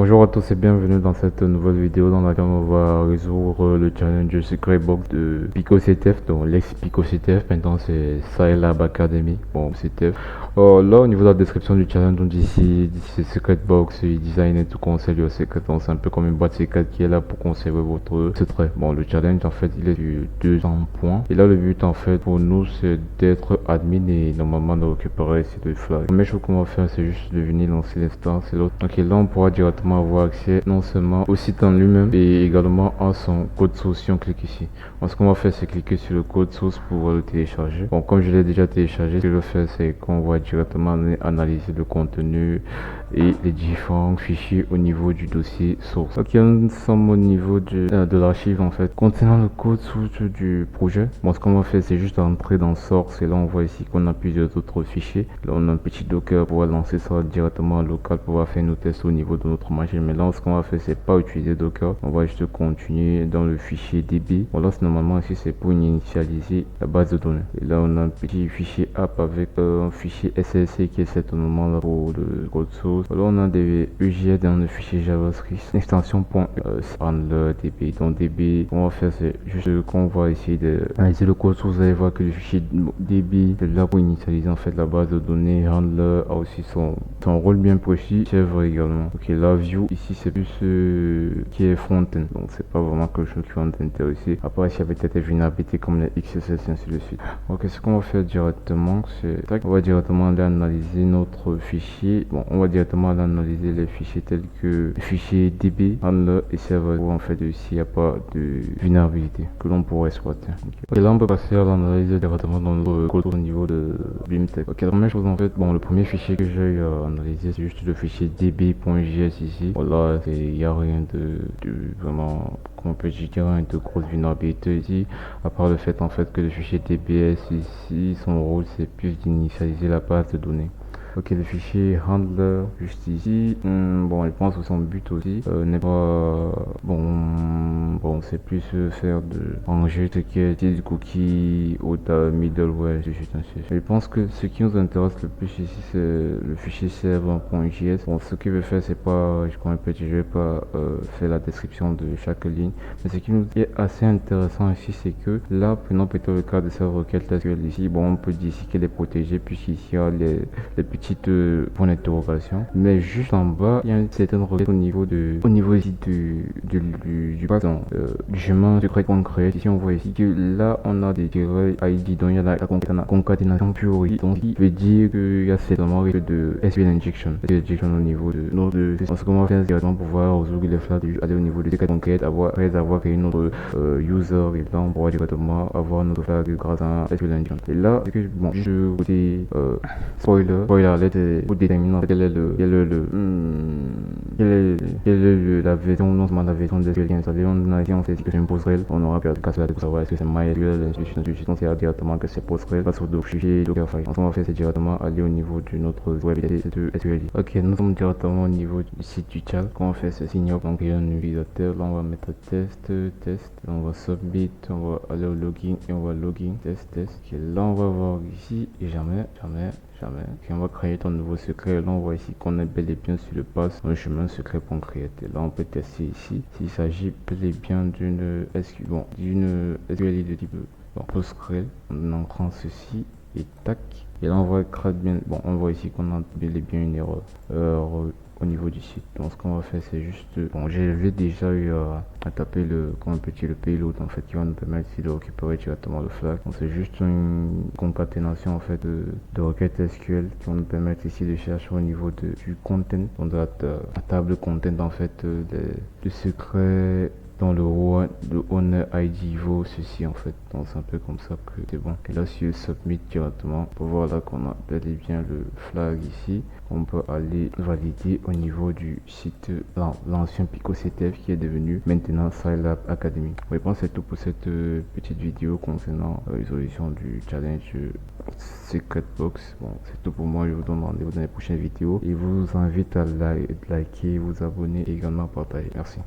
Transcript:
Bonjour à tous et bienvenue dans cette nouvelle vidéo dans laquelle on va résoudre le challenge Secret Box de Pico CTF, donc l'ex Pico CTF, maintenant c'est Scilab Academy, bon CTF. Là au niveau de la description du challenge, on dit ici c'est Secret Box, design et tout conserve your secret, donc c'est un peu comme une boîte secrète qui est là pour conserver votre secret. Bon, le challenge en fait il est de 200 points et là le but en fait pour nous c'est d'être admin et normalement de récupérer ces deux flags. La première chose qu'on va faire c'est juste de venir lancer l'instance et l'autre. Ok, là on pourra directement avoir accès non seulement au site en lui-même et également à son code source si on clique ici. Donc, ce qu'on va faire c'est cliquer sur le code source pour le télécharger. Bon, comme je l'ai déjà téléchargé, ce que je vais faire c'est qu'on va directement analyser le contenu et les différents fichiers au niveau du dossier source. Ok, nous sommes au niveau de l'archive en fait contenant le code source du projet. Bon, ce qu'on va faire c'est juste entrer dans source et là on voit ici qu'on a plusieurs autres fichiers. Là on a un petit docker pour lancer ça directement local pour pouvoir faire nos tests au niveau de notre machine. Mais là ce qu'on va faire c'est pas utiliser docker, on va juste continuer dans le fichier db. Bon, là normalement ici c'est pour initialiser la base de données et là on a un petit fichier app avec un fichier SLC qui est certainement là pour le code source. Là on a des UJS dans le fichier JavaScript, extension .handler db. Donc db, on va faire c'est juste qu'on va essayer d'analyser le code source. Vous allez voir que le fichier db est là pour initialiser en fait la base de données. Handler a aussi son rôle bien précis, serveur également. Ok, la view ici c'est plus qui est front-end, donc c'est pas vraiment quelque chose qui va nous intéresser. Après s'il y avait peut-être des vulnérabilités comme les XSS et ainsi de suite. Ok, ce qu'on va faire directement c'est on va directement aller analyser notre fichier. Bon, on va directement aller analyser les fichiers tels que le fichier db, handler et serveur où en fait s'il n'y a pas de vulnérabilité que l'on pourrait exploiter. Ok, et là on peut passer à l'analyse directement dans notre code au niveau de BIMTech. Ok, la première chose en fait, bon, le premier fichier que j'ai analysé c'est juste le fichier db.js ici. Voilà, il n'y a rien de vraiment, comment on peut dire, rien de grosse vulnérabilité ici, à part le fait en fait que le fichier dbs ici, son rôle c'est plus d'initialiser la base de données. Ok, le fichier handler juste ici, bon, je pense que son but aussi n'est pas bon, c'est plus faire de ranger ce qui est du cookie au middleware. Je pense que ce qui nous intéresse le plus ici c'est le fichier server.js. Bon, ce qu'il veut faire c'est pas, je vais pas faire la description de chaque ligne, mais ce qui nous est assez intéressant ici c'est que là, prenons plutôt le cas de cette requête SQL ici. Bon, on peut dire ici qu'elle est protégée puisqu'ici il y a les petites points d'interrogation, mais juste en bas il y a une certaine requête au niveau ici du chemin secret qu'on crée. Ici on voit ici que là on a des tirets ID, donc il y a la concaténation pure, donc il veut dire qu'il y a certainement de SQL injection au niveau de notre ce qu'on va faire directement pour pouvoir résoudre les flags, aller au niveau de secret conquête, après avoir créé notre user, et là on pourra directement avoir notre flag grâce à SQL injection. Et là c'est que bon, je côté spoiler alert pour déterminer quelle est la version, non seulement la version de SQL qui est installée. On a ici on sait que c'est une PostgreSQL, on aura pu casser la tête pour savoir est-ce que c'est MySQL, on sait directement que c'est PostgreSQL face au fichier Dockerfile. Donc ce qu'on va faire c'est directement aller au niveau de notre web de SQL. Ok, nous sommes directement au niveau du site du chat. Ce qu'on va faire c'est signer up, donc il y a un utilisateur, là on va mettre test, là on va submit, on va aller au login et on va login, test. Ok, là on va voir ici et jamais. Puis on va créer ton nouveau secret. Là on voit ici qu'on est bel et bien sur le pass un chemin secret pour créer. Et là on peut tester ici s'il s'agit bel et bien d'une SQL de type PostgreSQL. On en ceci et tac. Et là on voit bien. Bon, on voit ici qu'on a bel et bien une erreur au niveau du site. Donc ce qu'on va faire c'est juste, bon, j'ai déjà eu à taper le payload en fait qui va nous permettre ici de récupérer directement le flag. Donc c'est juste une concaténation en fait de requêtes SQL qui vont nous permettre ici de chercher au niveau du content, donc de la table content en fait du secret dans le owner ID vaut ceci en fait. Donc c'est un peu comme ça que c'est bon. Et là si je submit directement pour voir là qu'on a bel et bien le flag ici, on peut aller valider au niveau du site l'ancien Pico CTF qui est devenu maintenant Scilab Academy. Je pense que c'est tout pour cette petite vidéo concernant la résolution du challenge Secret Box. Bon, c'est tout pour moi. Je vous donne rendez-vous dans les prochaines vidéos et vous invite à liker, vous abonner et également partager. Merci.